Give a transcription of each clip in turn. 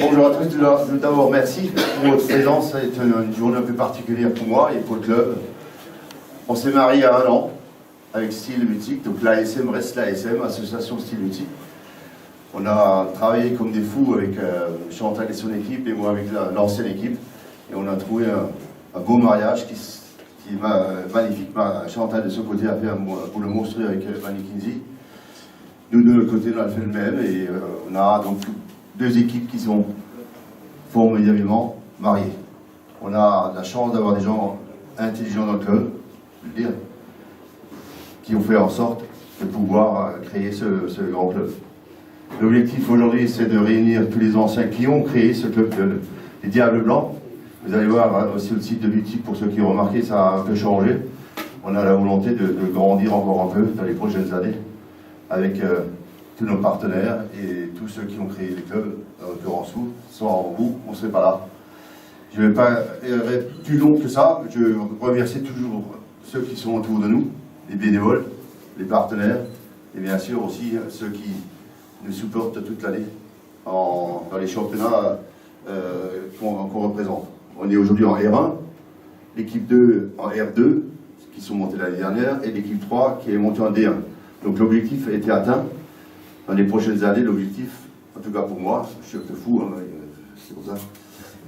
Bonjour à tous, tout d'abord merci pour votre présence. C'est une journée un peu particulière pour moi et pour le club. On s'est marié il y a 1 an avec Style Mutique, donc l'ASM reste l'ASM, Association Style Mutique. On a travaillé comme des fous avec Chantal et son équipe et moi avec l'ancienne équipe. Et on a trouvé un beau mariage qui est magnifique. Chantal de son côté a fait un boulot monstrueux avec Manny Kinsey. Nous de notre côté on a fait le même et on a donc 2 équipes qui sont formidablement mariées. On a la chance d'avoir des gens intelligents dans le club, je veux dire, qui ont fait en sorte de pouvoir créer ce grand club. L'objectif aujourd'hui, c'est de réunir tous les anciens qui ont créé ce club, les Diables Blancs. Vous allez voir aussi le site de Mutique, pour ceux qui ont remarqué, ça a un peu changé. On a la volonté de grandir encore un peu dans les prochaines années avec tous nos partenaires et tous ceux qui ont créé les clubs, en l'occurrence vous. Sans vous, on ne serait pas là. Je ne vais pas être plus long que ça. Je remercie toujours ceux qui sont autour de nous, les bénévoles, les partenaires, et bien sûr aussi ceux qui nous supportent toute l'année dans les championnats qu'on représente. On est aujourd'hui en R1, l'équipe 2 en R2, qui sont montés l'année dernière, et l'équipe 3 qui est montée en D1. Donc l'objectif a été atteint. Dans les prochaines années, l'objectif, en tout cas pour moi, je suis un peu fou, hein, c'est pour ça,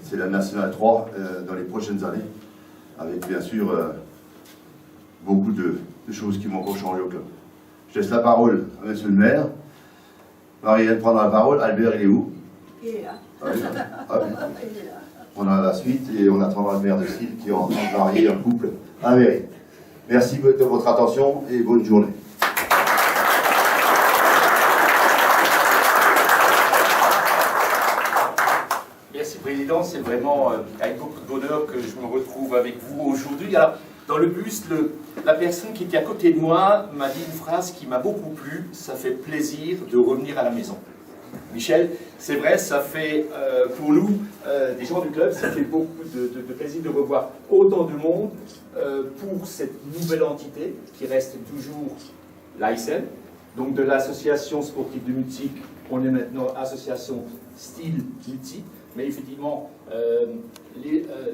c'est la Nationale 3 dans les prochaines années, avec bien sûr beaucoup de choses qui vont encore changer au club. Je laisse la parole à monsieur le maire. Marie-Hélène prendra la parole. Albert, il est où? Il est là. Ah, il est là. Ah, oui. On a la suite et on attendra le maire de Style qui est en train de marier un couple à Véry. Merci de votre attention et bonne journée. Merci Président, c'est vraiment avec beaucoup de bonheur que je me retrouve avec vous aujourd'hui. Alors, dans le bus, la personne qui était à côté de moi m'a dit une phrase qui m'a beaucoup plu: ça fait plaisir de revenir à la maison. Michel, c'est vrai, ça fait pour nous, des gens du club, ça fait beaucoup de plaisir de revoir autant de monde pour cette nouvelle entité qui reste toujours l'ASM, donc de l'association sportive de Mutique, on est maintenant association Style Mutique, mais effectivement,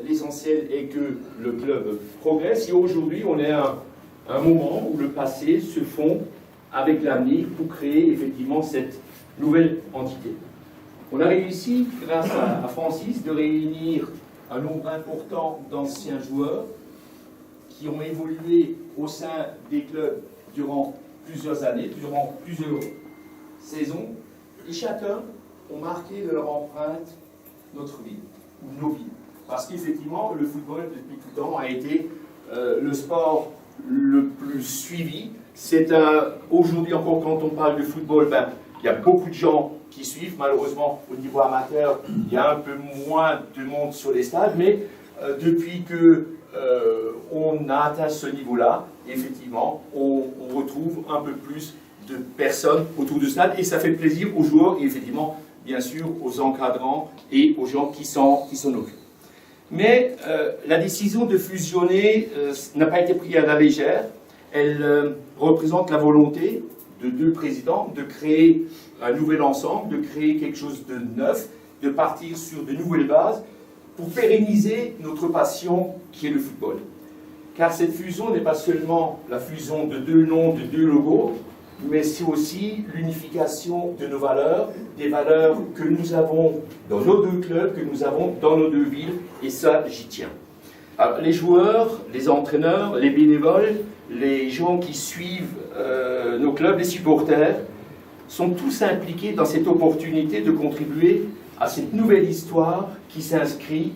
l'essentiel est que le club progresse et aujourd'hui on est à un moment où le passé se fond avec l'avenir pour créer effectivement cette nouvelle entité. On a réussi, grâce à Francis, de réunir un nombre important d'anciens joueurs qui ont évolué au sein des clubs durant plusieurs années, durant plusieurs saisons, et chacun ont marqué de leur empreinte notre vie, ou nos vies. Parce qu'effectivement, le football, depuis tout temps, a été le sport le plus suivi. Aujourd'hui encore, quand on parle de football, il y a beaucoup de gens qui suivent. Malheureusement, au niveau amateur, il y a un peu moins de monde sur les stades, mais depuis qu'on a atteint ce niveau-là, effectivement, on retrouve un peu plus de personnes autour du stade, et ça fait plaisir aux joueurs, et effectivement, bien sûr, aux encadrants et aux gens qui s'en occupent. Mais la décision de fusionner n'a pas été prise à la légère. Elle représente la volonté de 2 présidents de créer un nouvel ensemble, de créer quelque chose de neuf, de partir sur de nouvelles bases pour pérenniser notre passion qui est le football. Car cette fusion n'est pas seulement la fusion de 2 noms, de 2 logos, mais c'est aussi l'unification de nos valeurs, des valeurs que nous avons dans nos 2 clubs, que nous avons dans nos 2 villes, et ça, j'y tiens. Alors, les joueurs, les entraîneurs, les bénévoles, les gens qui suivent nos clubs, les supporters, sont tous impliqués dans cette opportunité de contribuer à cette nouvelle histoire qui s'inscrit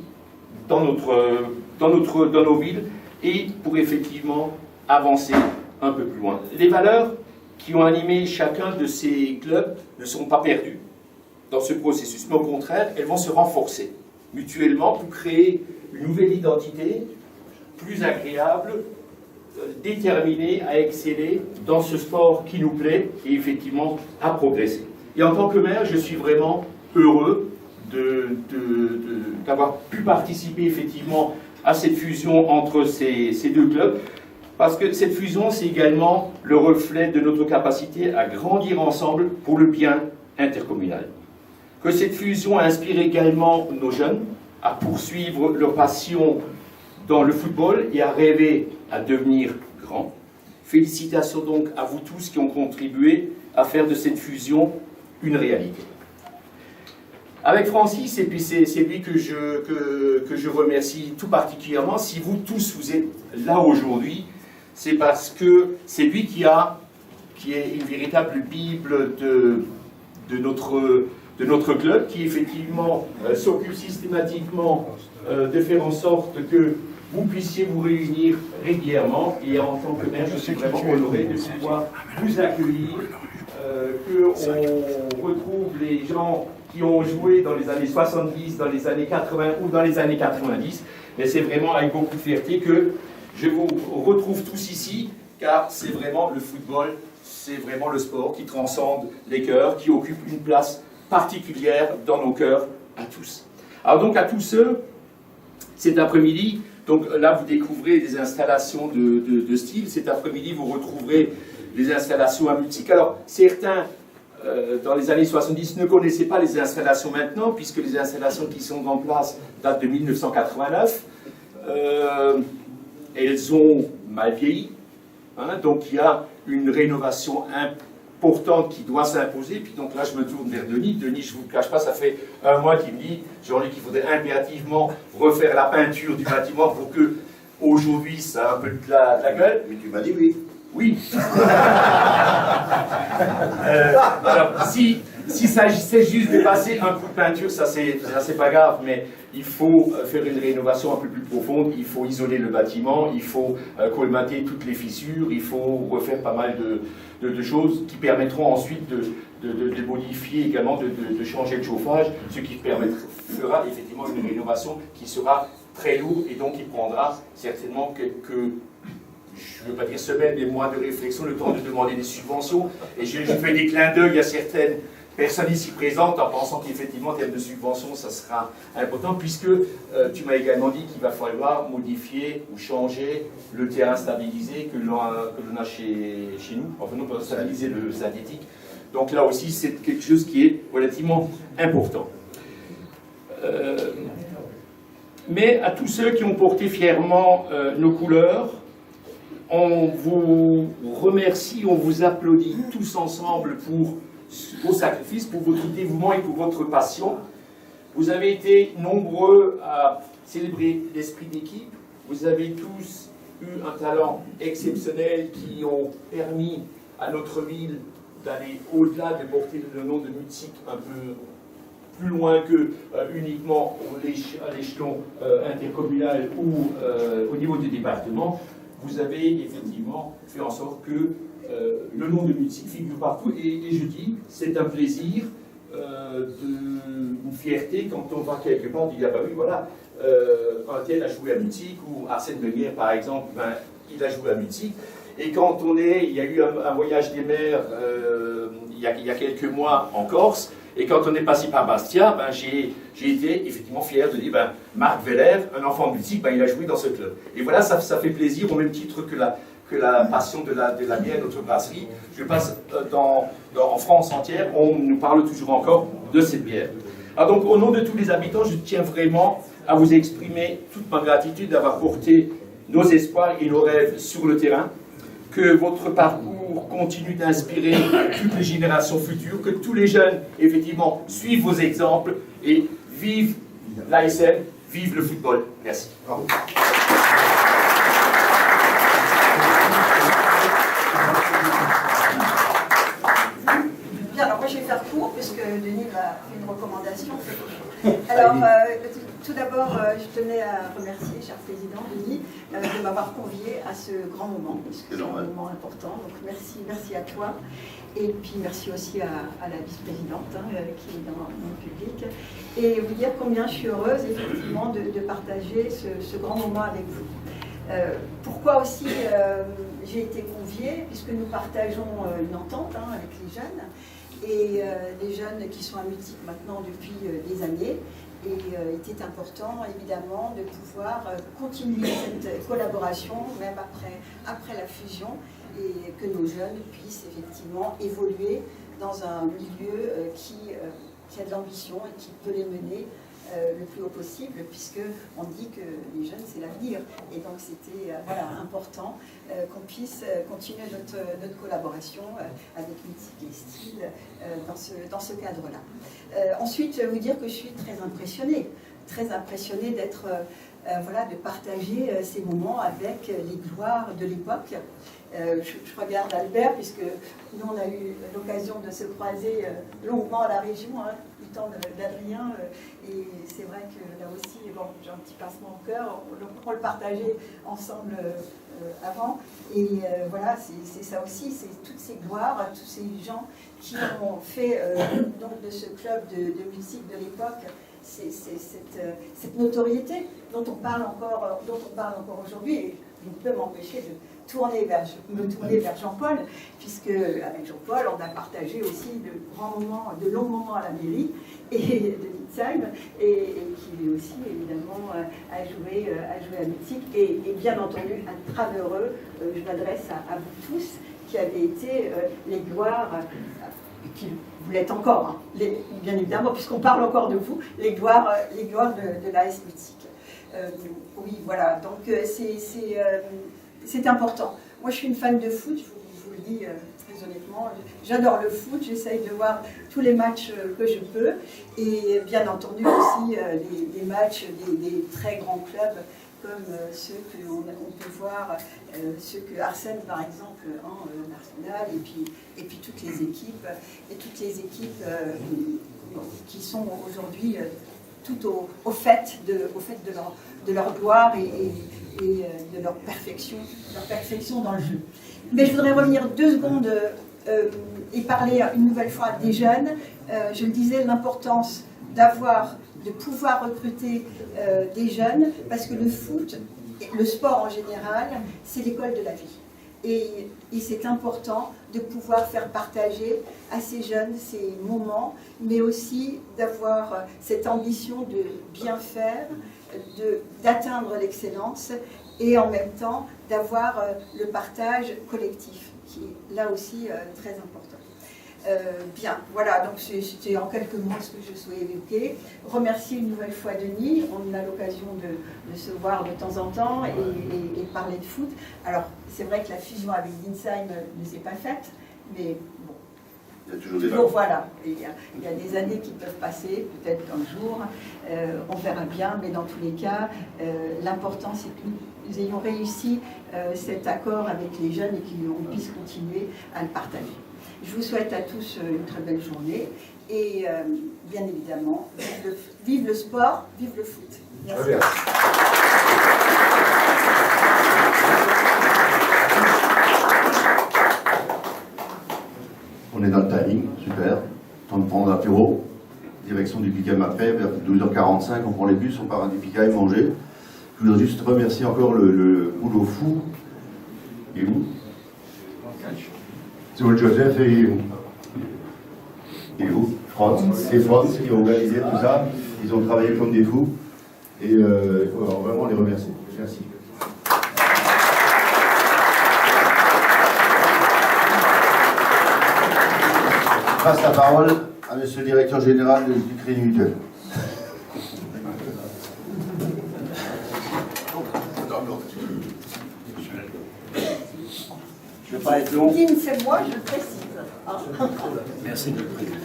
dans nos villes et pour effectivement avancer un peu plus loin. Les valeurs qui ont animé chacun de ces clubs ne sont pas perdues dans ce processus, mais au contraire, elles vont se renforcer mutuellement pour créer une nouvelle identité plus agréable, déterminée à exceller dans ce sport qui nous plaît et effectivement à progresser. Et en tant que maire, je suis vraiment heureux d'avoir pu participer effectivement à cette fusion entre ces 2 clubs, parce que cette fusion, c'est également le reflet de notre capacité à grandir ensemble pour le bien intercommunal. que cette fusion inspire également nos jeunes à poursuivre leur passion dans le football et à rêver à devenir grands. Félicitations donc à vous tous qui ont contribué à faire de cette fusion une réalité. Avec Francis, et puis c'est lui que je remercie tout particulièrement, si vous tous vous êtes là aujourd'hui, c'est parce que c'est lui qui est une véritable bible de notre club, qui effectivement s'occupe systématiquement de faire en sorte que vous puissiez vous réunir régulièrement, et en tant que maire, je suis vraiment honoré de pouvoir vous accueillir, qu'on retrouve les gens qui ont joué dans les années 70, dans les années 80 ou dans les années 90, mais c'est vraiment avec beaucoup de fierté que je vous retrouve tous ici, car c'est vraiment le football, c'est vraiment le sport qui transcende les cœurs, qui occupe une place particulière dans nos cœurs à tous. Alors donc à tous ceux, cet après-midi, donc là vous découvrez des installations de style, cet après-midi vous retrouverez les installations à musique. Alors certains, dans les années 70, ne connaissaient pas les installations maintenant, puisque les installations qui sont en place datent de 1989. Elles ont mal vieilli, hein, donc il y a une rénovation importante qui doit s'imposer. Puis donc là, je me tourne vers Denis. Denis, je ne vous le cache pas, ça fait un mois qu'il me dit, Jean-Luc, qu'il faudrait impérativement refaire la peinture du bâtiment pour que aujourd'hui ça a un peu de la gueule. Mais tu m'as dit oui. Oui. Alors, s'il s'agissait juste de passer un coup de peinture, ça c'est pas grave, mais il faut faire une rénovation un peu plus profonde, il faut isoler le bâtiment, il faut colmater toutes les fissures, il faut refaire pas mal de choses qui permettront ensuite de modifier également, de changer le chauffage, ce qui fera effectivement une rénovation qui sera très lourde et donc qui prendra certainement quelques, je ne veux pas dire semaines, mais mois de réflexion, le temps de demander des subventions. Et je fais des clins d'œil à certaines personnes ici présentes en pensant qu'effectivement, en termes de subventions, ça sera important, puisque tu m'as également dit qu'il va falloir modifier ou changer le terrain stabilisé que l'on a chez nous, enfin non pas stabiliser le synthétique. Donc là aussi, c'est quelque chose qui est relativement important. Mais à tous ceux qui ont porté fièrement nos couleurs, on vous remercie, on vous applaudit tous ensemble pour vos sacrifices, pour votre dévouement et pour votre passion. Vous avez été nombreux à célébrer l'esprit d'équipe. Vous avez tous eu un talent exceptionnel qui ont permis à notre ville d'aller au-delà, de porter le nom de Mutzig un peu plus loin que uniquement à l'échelon intercommunal ou au niveau du département. Vous avez effectivement fait en sorte que le nom de Mutzig figure partout. Et je dis, c'est un plaisir, une fierté quand on va quelque part, on dit, ah bah oui, voilà, un tel a joué à Mutzig, ou Arsène Wenger, par exemple, ben, il a joué à Mutzig. Et quand il y a eu un voyage des mers il y a quelques mois en Corse, et quand on est passé par Bastia, ben, j'ai été effectivement fier de dire, ben, Marc Weller, un enfant de Mutzig, ben, il a joué dans ce club. Et voilà, ça fait plaisir, au même titre que la passion de la bière, notre brasserie. Je passe en France entière, on nous parle toujours encore de cette bière. Alors donc, au nom de tous les habitants, je tiens vraiment à vous exprimer toute ma gratitude d'avoir porté nos espoirs et nos rêves sur le terrain, que votre parcours continue d'inspirer toutes les générations futures, que tous les jeunes, effectivement, suivent vos exemples et vivent l'ASM, vive le football. Merci. Bravo. Bien, alors moi je vais faire court, puisque Denis m'a fait une recommandation. Alors, tout d'abord, je tenais à remercier, cher président Denis, de m'avoir convié à ce grand moment, parce que c'est un moment important. Donc merci à toi. Et puis merci aussi à la vice-présidente qui est dans le public. Et vous dire combien je suis heureuse, effectivement, de partager ce grand moment avec vous. Pourquoi aussi j'ai été conviée, puisque nous partageons une entente avec les jeunes, et les jeunes qui sont à Mutzig maintenant depuis des années. Et il était important, évidemment, de pouvoir continuer cette collaboration, même après la fusion, et que nos jeunes puissent effectivement évoluer dans un milieu qui qui a de l'ambition et qui peut les mener le plus haut possible, puisqu'on dit que les jeunes, c'est l'avenir. Et donc, c'était voilà, important qu'on puisse continuer notre collaboration avec Mythique et Style dans ce cadre-là. Ensuite, vous dire que je suis très impressionnée d'être, voilà, de partager ces moments avec les gloires de l'époque. Je regarde Albert, puisque nous, on a eu l'occasion de se croiser longuement à la région, hein, du temps d'Adrien, et c'est vrai que là aussi, bon, j'ai un petit pincement au cœur, on le partageait ensemble avant, et voilà, c'est ça aussi, c'est toutes ces gloires, tous ces gens qui ont fait donc de ce club de musique de l'époque, c'est cette notoriété dont on parle encore aujourd'hui, et je ne peux m'empêcher de me tourner vers Jean-Paul, puisque avec Jean-Paul, on a partagé aussi de longs moments à la mairie et de Nitzheim, et qui lui aussi, évidemment, a joué à Mythique. Et bien entendu, un très heureux, je m'adresse à vous tous, qui avez été les gloires, qui vous l'êtes encore, hein, bien évidemment, puisqu'on parle encore de vous, les gloires de l'AS Mythique. Oui, voilà, donc c'est important. Moi, je suis une fan de foot, je vous le dis très honnêtement. J'adore le foot, j'essaye de voir tous les matchs que je peux. Et bien entendu aussi des matchs des très grands clubs comme ceux qu'on peut voir, ceux que Arsène, par exemple, en Arsenal, et puis toutes les équipes, qui sont aujourd'hui tout au fait de leur gloire et de leur perfection dans le jeu. Mais je voudrais revenir 2 secondes et parler une nouvelle fois des jeunes. Je le disais, l'importance de pouvoir recruter des jeunes, parce que le foot, le sport en général, c'est l'école de la vie. Et c'est important de pouvoir faire partager à ces jeunes ces moments, mais aussi d'avoir cette ambition de bien faire, d'atteindre l'excellence, et en même temps d'avoir le partage collectif, qui est là aussi très important. Bien, voilà, donc c'était en quelques mots ce que je souhaitais évoquer. Remercier une nouvelle fois Denis, on a l'occasion de se voir de temps en temps et parler de foot. Alors, c'est vrai que la fusion avec Nitzheim ne s'est pas faite, mais bon. Il y a toujours des vagues. Voilà, il y a des années qui peuvent passer, peut-être un jour, on verra bien, mais dans tous les cas, l'important c'est que nous ayons réussi cet accord avec les jeunes et qu'on puisse continuer à le partager. Je vous souhaite à tous une très belle journée et bien évidemment, vive le sport, vive le foot. Merci. On est dans le timing, super. Temps de prendre l'apéro. Direction du Picaim après, vers 12h45, on prend les bus, on part à du Picaim manger. Je voudrais juste remercier encore le boulot fou. Et où c'est où Joseph et où France, et France qui ont organisé tout ça. Ils ont travaillé comme des fous. Et il faut vraiment les remercier. Merci. Je passe la parole à monsieur le directeur général du Crédit Mutuel. Je ne vais pas être long. C'est moi, je précise. Merci de le président.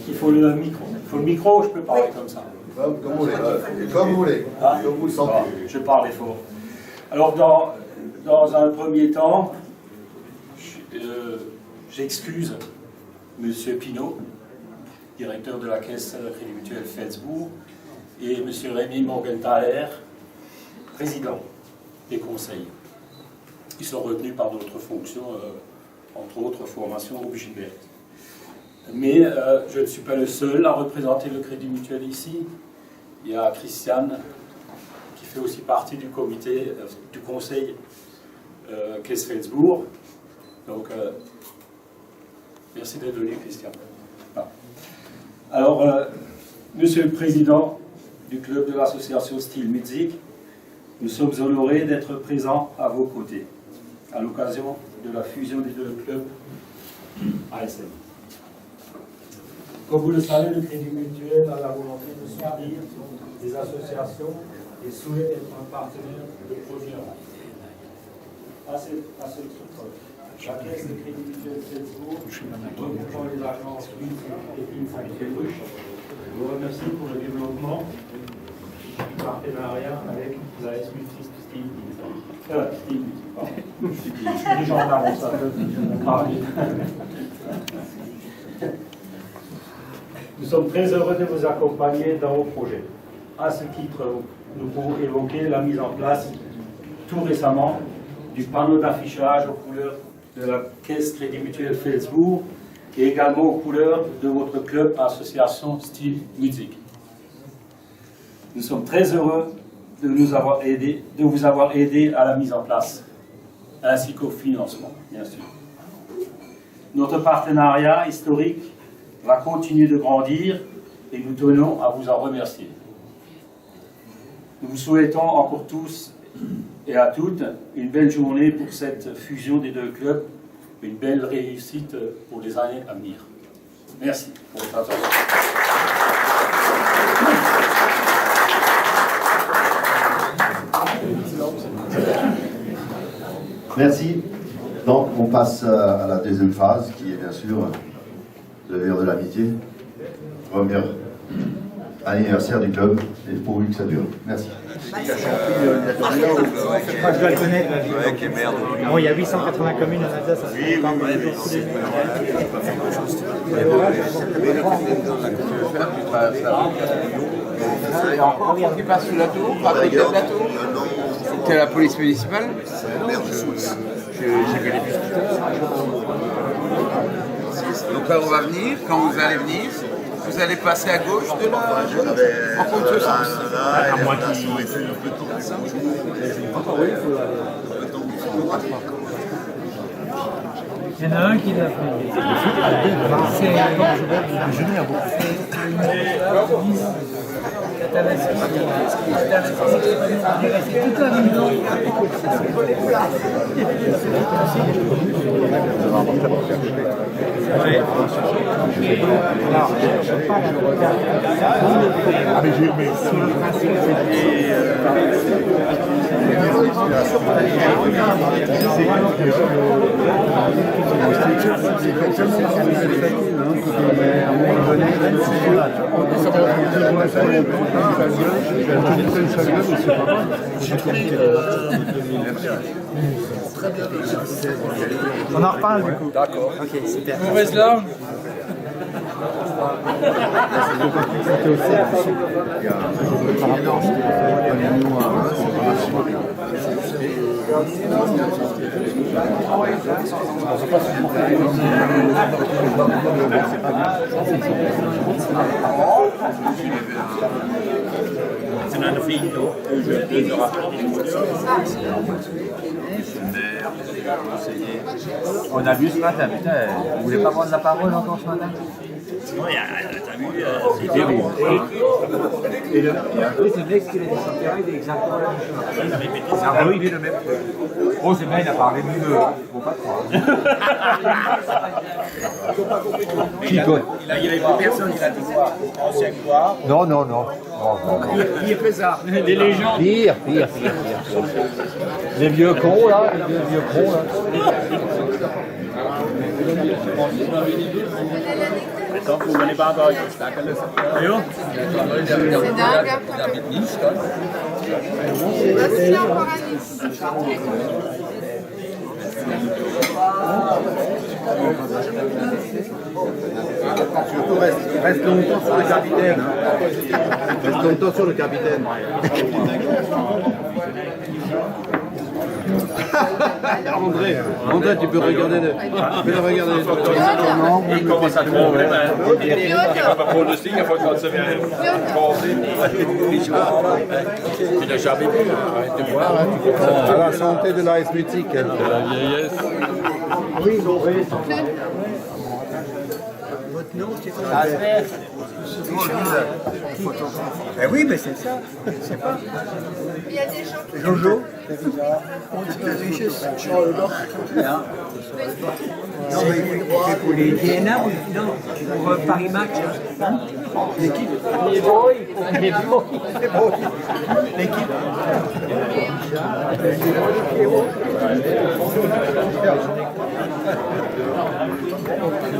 Il faut le micro. Il faut le micro, je peux parler comme ça. Comme vous voulez. Comme vous voulez. Comme vous le sentez. Je parle fort. Alors, dans un premier temps, j'excuse M. Pinault, directeur de la Caisse Crédit Mutuel Felsbourg, et M. Rémi Morgenthaler, président des conseils. Ils sont retenus par d'autres fonctions, entre autres formation au Gilbert. Mais je ne suis pas le seul à représenter le Crédit Mutuel ici. Il y a Christiane, qui fait aussi partie du comité, du conseil Caisse Felsbourg. Donc, merci d'être venu, Christiane. Ah. Alors, Monsieur le Président du club de l'association Style Musique, nous sommes honorés d'être présents à vos côtés, à l'occasion de la fusion des 2 clubs ASM. Comme vous le savez, le Crédit Mutuel a la volonté de soutenir des associations et souhaite être un partenaire de projet. À ce titre, la Caisse de Crédit Mutuel Salzbourg, regroupant les agences et Pinsac-Ruche, vous remercie pour le développement du partenariat avec la S-Multi Steve. Je suis déjà en avance, ça peut. Nous sommes très heureux de vous accompagner dans vos projets. À ce titre, nous pouvons évoquer la mise en place tout récemment du panneau d'affichage aux couleurs de la Caisse Crédit Mutuel Salzbourg et également aux couleurs de votre club association Style Musique. Nous sommes très heureux de vous avoir aidé à la mise en place, ainsi qu'au financement, bien sûr. Notre partenariat historique va continuer de grandir et nous tenons à vous en remercier. Nous vous souhaitons encore tous et à toutes une belle journée pour cette fusion des deux clubs, une belle réussite pour les années à venir. Merci pour votre attention. Merci. Donc, on passe à la deuxième phase, qui est bien sûr le verre de l'amitié. Premier anniversaire du club, et pourvu que ça dure. Merci. Je dois le connaître. Bon, il y a 880 communes en Alsace. Et encore qui passe sous la tour, à côté de la tour. C'est la police municipale. J'ai vu les pistes. Donc là, on va venir. Quand vous allez venir, vous allez passer à gauche de la en contre sens. À moi qui... Il y en a un qui l'a fait. C'est toute la nuit. On en reparle du coup. D'accord. Ok, super. On reste là. On a vu ce matin, putain, vous voulez pas prendre la parole encore ce matin? Non, t'as vu, c'est terrible. Et le mec qui l'a dit son terrain, il est exactement la même chose. Ah oui, le même. Oh, c'est bien, il a parlé mieux. Faut pas croire. Il n'y avait plus personne, il a dit quoi? Ancien gloire. Non, non, non. Il fait ça. Des légendes. Pire. Les vieux cons, là. Attends, vous venez pas encore. C'est dingue. C'est encore à Nice. Surtout, reste longtemps sur le capitaine. Reste longtemps sur le capitaine. André, tu peux regarder Il commence à trouver, il va pas pour le signe, il faut qu'on se vienne passer. Tu n'as jamais vu, arrête de boire. à la santé de la S-Mutique. La vieillesse. Oui, votre nom, c'est quoi? tout le monde dit photo. Eh oui, mais c'est ça. C'est pas. Il y a des gens qui Jojo. Non, mais c'est pour les DNA, non, pour Paris Match. Hein. L'équipe. Les boys. L'équipe.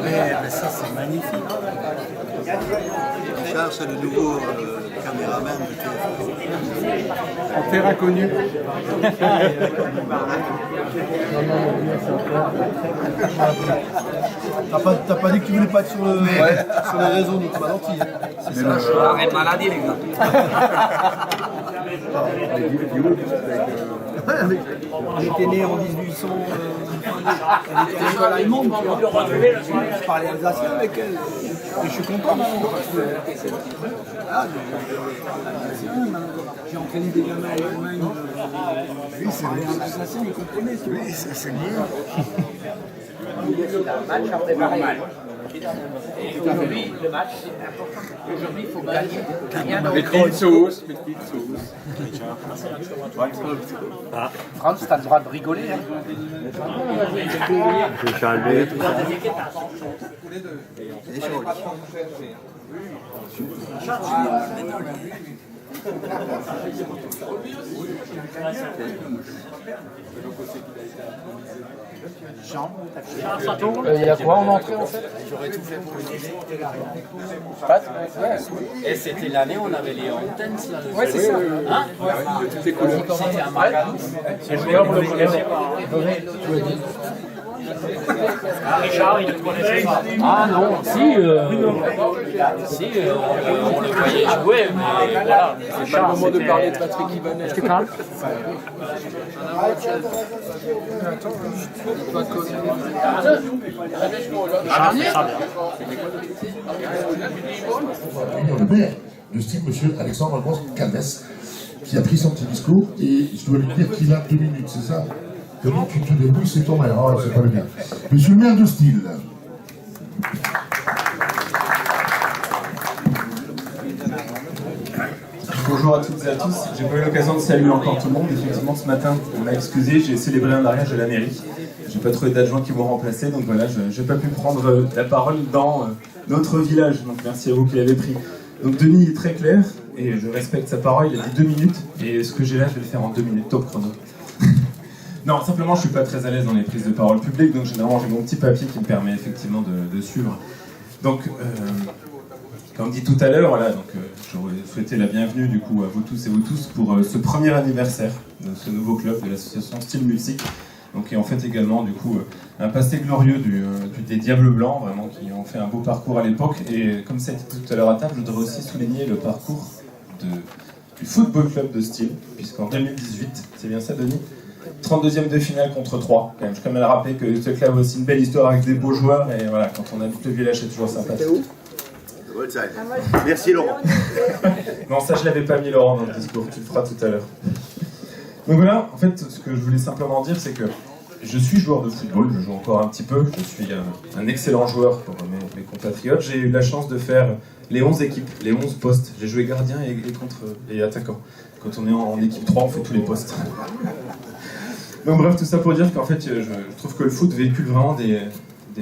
Mais ça, c'est magnifique. Richard, c'est le nouveau caméraman de TF1. En terre inconnue. T'as pas dit que tu voulais pas être sur les réseaux, donc pas gentil. C'est ça, je suis arrêt de maladie, les gars. On était né en 1800. Elle était à l'école allemande. Je parlais alsacien avec elle. Et je suis content maintenant. J'ai entraîné des gamins en Allemagne. Oui, c'est vrai. Alsacien, ils comprenaient. Oui, c'est mieux. Le match après normal. Et aujourd'hui, le match, c'est important. Aujourd'hui, il faut gagner. Mit viel Sauce. Franz, t'as le droit de rigoler. Hein. Il y a quoi en entrée en fait? J'aurais tout fait pour le dîner. Et c'était l'année où on avait les antennes là. Ouais, c'est ça. Hein? Tout est cool. C'était un magasin. C'est le meilleur pour le magasin. Richard, il le connaissait pas. Ah non, si, on le voyait jouer, mais voilà. C'est pas le moment de parler de Patrick Ibanez. Tu parles? Le maire de Style, monsieur Alexandre Alphonse Calves, qui a pris son petit discours et je dois lui dire qu'il a 2 minutes, c'est ça? Comment tu te débrouilles, c'est ton maire, oh, c'est pas le mien. Monsieur le maire de Style. Bonjour à toutes et à tous. J'ai pas eu l'occasion de saluer encore tout le monde. Effectivement, ce matin, on m'a excusé, j'ai célébré un mariage à la mairie. J'ai pas trouvé d'adjoint qui m'ont remplacé, donc voilà, j'ai pas pu prendre la parole dans notre village. Donc merci à vous qui l'avez pris. Donc Denis est très clair, et je respecte sa parole, il a dit 2 minutes, et ce que j'ai là, je vais le faire en 2 minutes, top chrono. Non, simplement, je suis pas très à l'aise dans les prises de parole publiques, donc généralement, j'ai mon petit papier qui me permet effectivement de suivre. Donc, comme dit tout à l'heure, voilà, donc j'aurais souhaité la bienvenue du coup à vous tous et vous tous pour ce premier anniversaire de ce nouveau club de l'association Style Musique. Donc, et en fait également du coup un passé glorieux des Diables Blancs, vraiment qui ont fait un beau parcours à l'époque. Et comme ça a été tout à l'heure à table, je voudrais aussi souligner le parcours du Football Club de Style, puisqu'en 2018, c'est bien ça Denis, 32e de finale contre 3. Quand même, je peux même rappeler que ce club a aussi une belle histoire avec des beaux joueurs, et voilà, quand on habite le village, c'est toujours sympathique. Merci Laurent. Non, ça je l'avais pas mis Laurent dans le discours, tu le feras tout à l'heure. Donc voilà, en fait, ce que je voulais simplement dire, c'est que je suis joueur de football, je joue encore un petit peu, je suis un excellent joueur pour mes compatriotes. J'ai eu la chance de faire les 11 équipes, les 11 postes. J'ai joué gardien et attaquant. Quand on est en équipe 3, on fait tous les postes. Donc bref, tout ça pour dire qu'en fait, je trouve que le foot véhicule vraiment des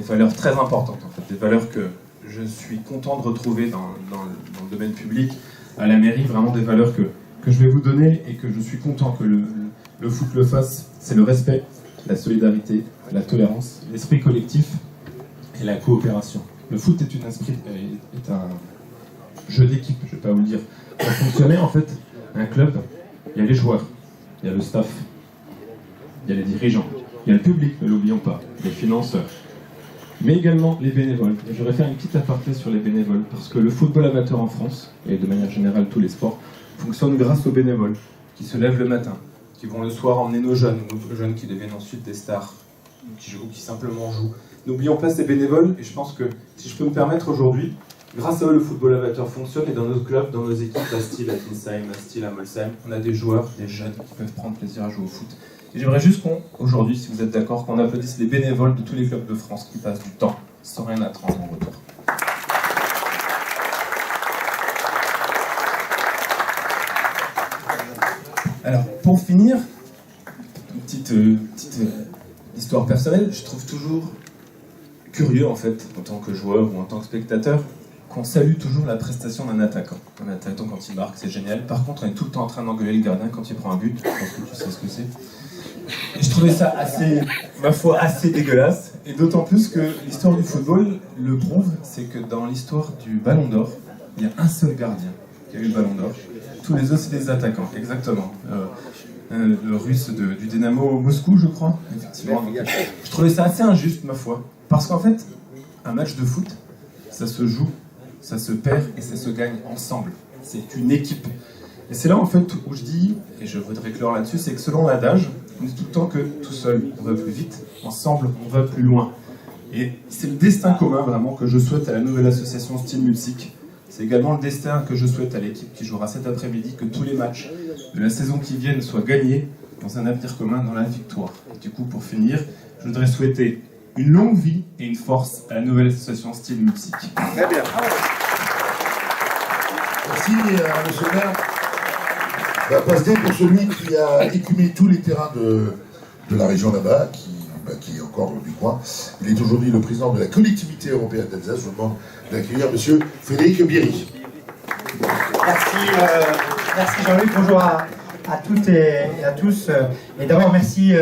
valeurs très importantes, en fait, des valeurs que je suis content de retrouver dans le domaine public, à la mairie, vraiment des valeurs que je vais vous donner et que je suis content que le foot le fasse. C'est le respect, la solidarité, la tolérance, l'esprit collectif et la coopération. Le foot est un jeu d'équipe, je ne vais pas vous le dire. Pour fonctionner, en fait, un club, il y a les joueurs, il y a le staff, il y a les dirigeants, il y a le public, ne l'oublions pas, les financeurs, mais également les bénévoles. Et j'aurais fait une petite aparté sur les bénévoles, parce que le football amateur en France, et de manière générale tous les sports, fonctionne grâce aux bénévoles, qui se lèvent le matin, qui vont le soir emmener nos jeunes qui deviennent ensuite des stars, qui jouent, qui simplement jouent. N'oublions pas ces bénévoles, et je pense que, si je peux me permettre aujourd'hui, grâce à eux, le football amateur fonctionne, et dans nos clubs, dans nos équipes, à Style, à Kinsheim, à Style, à Molsheim, on a des joueurs, des jeunes qui peuvent prendre plaisir à jouer au foot. Et j'aimerais juste aujourd'hui, si vous êtes d'accord, qu'on applaudisse les bénévoles de tous les clubs de France qui passent du temps, sans rien attendre en retour. Alors, pour finir, une petite histoire personnelle, je trouve toujours curieux, en fait, en tant que joueur ou en tant que spectateur, qu'on salue toujours la prestation d'un attaquant. Un attaquant, quand il marque, c'est génial. Par contre, on est tout le temps en train d'engueuler le gardien quand il prend un but. Je pense que tu sais ce que c'est. Et je trouvais ça assez, ma foi, assez dégueulasse. Et d'autant plus que l'histoire du football le prouve, c'est que dans l'histoire du Ballon d'Or, il y a un seul gardien qui a eu le Ballon d'Or. Tous les autres, c'est des attaquants, exactement. Le russe du Dynamo Moscou, je crois, effectivement. Donc, je trouvais ça assez injuste, ma foi. Parce qu'en fait, un match de foot, ça se joue, ça se perd et ça se gagne ensemble. C'est une équipe. Et c'est là, en fait, où je dis, et je voudrais clore là-dessus, c'est que selon l'adage, on dit tout le temps que tout seul, on va plus vite, ensemble, on va plus loin. Et c'est le destin commun, vraiment, que je souhaite à la nouvelle association Style Music. C'est également le destin que je souhaite à l'équipe qui jouera cet après-midi, que tous les matchs de la saison qui viennent soient gagnés dans un avenir commun, dans la victoire. Et du coup, pour finir, je voudrais souhaiter une longue vie et une force à la nouvelle association Style Music. Très bien. Merci, monsieur le maire. Passer pour celui qui a écumé tous les terrains de la région là-bas, qui est encore du coin. Il est aujourd'hui le président de la collectivité européenne d'Alsace. Je vous demande d'accueillir monsieur Frédéric Bierry. Merci Jean-Luc, bonjour à toutes et à tous. Et d'abord, merci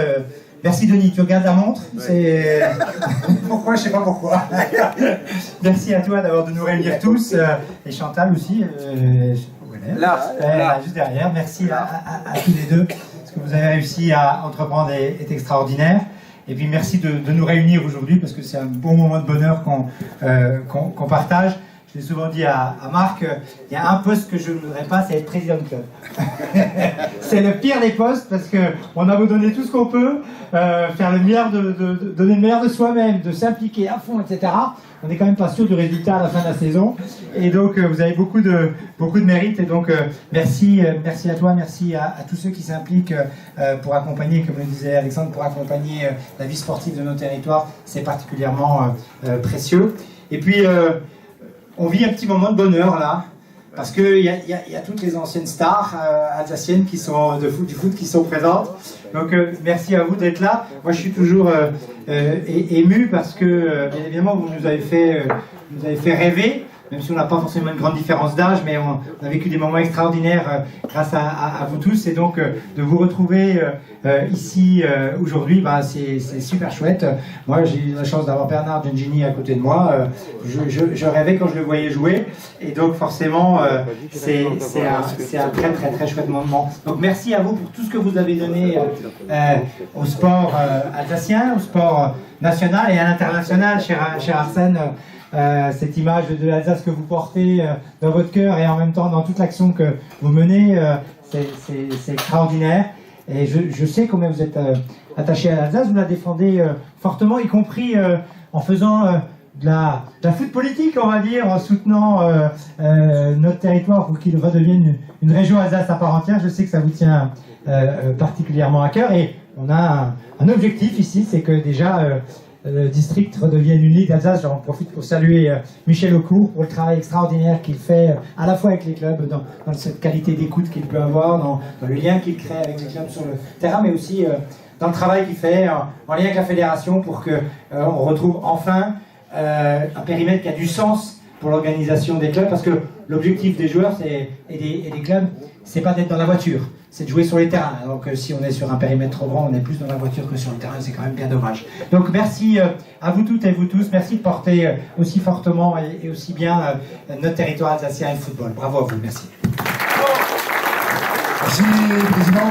Denis, tu regardes la montre, c'est... Pourquoi, je sais pas pourquoi. Merci à toi d'abord de nous réunir tous, et Chantal aussi, là, juste derrière. Merci à tous les deux, ce que vous avez réussi à entreprendre est extraordinaire. Et puis merci de nous réunir aujourd'hui, parce que c'est un bon moment de bonheur qu'on partage. Je l'ai souvent dit à Marc, il y a un poste que je ne voudrais pas, c'est être président de club. C'est le pire des postes, parce qu'on a beau donner tout ce qu'on peut, faire le meilleur donner le meilleur de soi-même, de s'impliquer à fond, etc. On n'est quand même pas sûr du résultat à la fin de la saison. Et donc vous avez beaucoup de mérite. Et donc merci à toi, merci à tous ceux qui s'impliquent pour accompagner, comme le disait Alexandre, pour accompagner la vie sportive de nos territoires. C'est particulièrement précieux. Et puis on vit un petit moment de bonheur là, parce qu'il y a toutes les anciennes stars alsaciennes qui sont du foot qui sont présentes. Donc merci à vous d'être là. Moi je suis toujours ému parce que bien évidemment vous nous avez fait rêver, même si on n'a pas forcément une grande différence d'âge, mais on a vécu des moments extraordinaires grâce à vous tous. Et donc de vous retrouver ici aujourd'hui, c'est super chouette. Moi j'ai eu la chance d'avoir Bernard Gengini à côté de moi. Je rêvais quand je le voyais jouer. Et donc forcément c'est un très très très chouette moment. Donc merci à vous pour tout ce que vous avez donné au sport alsacien, au sport national et à l'international, cher Arsène. Cette image de l'Alsace que vous portez dans votre cœur et en même temps dans toute l'action que vous menez, c'est extraordinaire. Et je sais combien vous êtes attaché à l'Alsace, vous la défendez fortement, y compris en faisant de la foot politique, on va dire, en soutenant notre territoire pour qu'il redevienne une région Alsace à part entière. Je sais que ça vous tient particulièrement à cœur. Et on a un objectif ici, c'est que déjà... le district redevienne une ligue d'Alsace. J'en profite pour saluer Michel Aucourt pour le travail extraordinaire qu'il fait à la fois avec les clubs, dans cette qualité d'écoute qu'il peut avoir, dans le lien qu'il crée avec les clubs sur le terrain, mais aussi dans le travail qu'il fait en lien avec la fédération pour qu'on retrouve enfin un périmètre qui a du sens pour l'organisation des clubs, parce que l'objectif des joueurs et des clubs, c'est pas d'être dans la voiture, c'est de jouer sur les terrains. Donc si on est sur un périmètre trop grand, on est plus dans la voiture que sur le terrain, c'est quand même bien dommage. Donc merci à vous toutes et vous tous, merci de porter aussi fortement et aussi bien notre territoire alsacien et le football. Bravo à vous, merci. Merci, Président.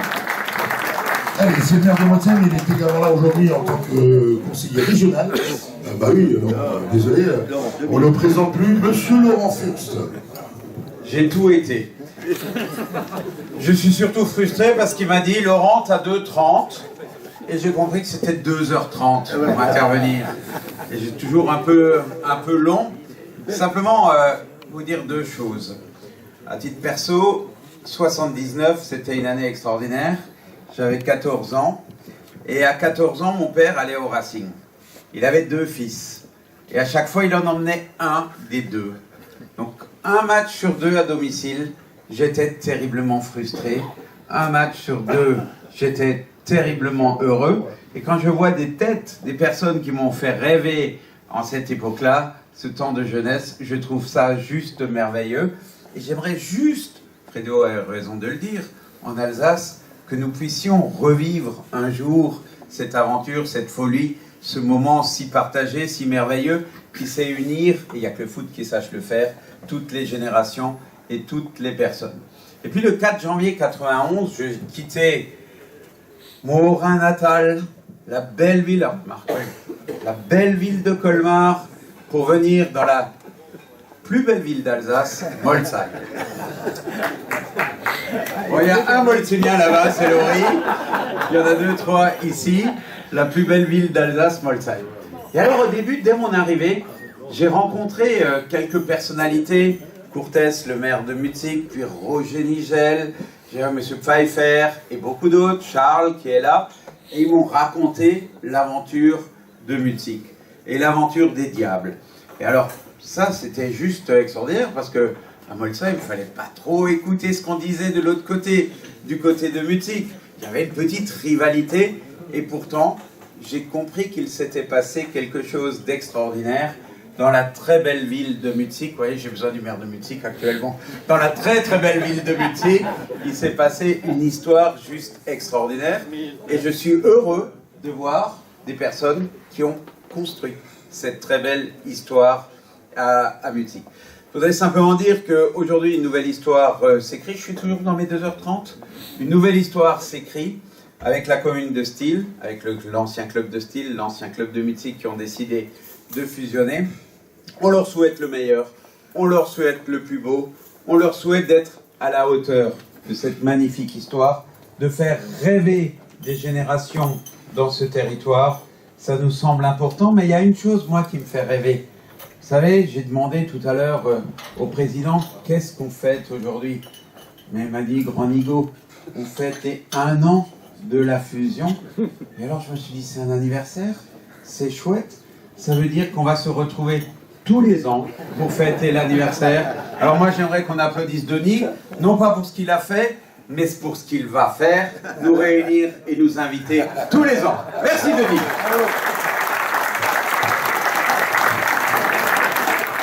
Allez, c'est le maire de Montsem, il est également là aujourd'hui en tant que conseiller régional. Désolé, on ne le présente plus, Monsieur Laurent Fuchs. J'ai tout été. Je suis surtout frustré parce qu'il m'a dit Laurent, t'as 2h30 et j'ai compris que c'était 2h30 pour intervenir. Et j'ai toujours un peu long. Simplement vous dire deux choses. À titre perso, 79, c'était une année extraordinaire. J'avais 14 ans. Et à 14 ans, mon père allait au Racing. Il avait 2 fils. Et à chaque fois, il en emmenait un des 2. Donc, un match sur 2 à domicile. J'étais terriblement frustré un match sur deux, j'étais terriblement heureux. Et quand je vois des têtes, des personnes qui m'ont fait rêver en cette époque-là, ce temps de jeunesse, je trouve ça juste merveilleux. Et j'aimerais juste, Fredo a raison de le dire, en Alsace, que nous puissions revivre un jour cette aventure, cette folie, ce moment si partagé, si merveilleux, qui sait unir, et il n'y a que le foot qui sache le faire, toutes les générations et toutes les personnes. Et puis le 4 janvier 91, je quittais mon Haut-Rhin natal, la belle ville, la belle ville de Colmar, pour venir dans la plus belle ville d'Alsace, Molsheim. Bon, il y a un Molsheimien là-bas, c'est Laurie. Il y en a 2, 3 ici. La plus belle ville d'Alsace, Molsheim. Et alors au début, dès mon arrivée, j'ai rencontré quelques personnalités. Courtès, le maire de Mutzig, puis Roger Nigel, j'ai M. Pfeiffer et beaucoup d'autres, Charles qui est là. Et ils m'ont raconté l'aventure de Mutzig et l'aventure des diables. Et alors, ça, c'était juste extraordinaire parce que à Molsheim, il ne fallait pas trop écouter ce qu'on disait de l'autre côté, du côté de Mutzig. Il y avait une petite rivalité et pourtant, j'ai compris qu'il s'était passé quelque chose d'extraordinaire dans la très belle ville de Mutzig. Vous voyez, j'ai besoin du maire de Mutzig actuellement. Dans la très très belle ville de Mutzig, il s'est passé une histoire juste extraordinaire et je suis heureux de voir des personnes qui ont construit cette très belle histoire à Mutzig. Je voudrais simplement dire qu'aujourd'hui, une nouvelle histoire s'écrit. Je suis toujours dans mes 2h30. Une nouvelle histoire s'écrit avec la commune de Steel, avec l'ancien club de Steel, l'ancien club de Mutzig qui ont décidé de fusionner. On leur souhaite le meilleur, on leur souhaite le plus beau, on leur souhaite d'être à la hauteur de cette magnifique histoire, de faire rêver des générations dans ce territoire. Ça nous semble important, mais il y a une chose, moi, qui me fait rêver. Vous savez, j'ai demandé tout à l'heure au président, qu'est-ce qu'on fête aujourd'hui? Mais il m'a dit, Grand Nigo, on fête les 1 an de la fusion. Et alors je me suis dit, c'est un anniversaire, c'est chouette. Ça veut dire qu'on va se retrouver tous les ans pour fêter l'anniversaire. Alors moi j'aimerais qu'on applaudisse Denis, non pas pour ce qu'il a fait, mais pour ce qu'il va faire, nous réunir et nous inviter tous les ans. Merci Denis.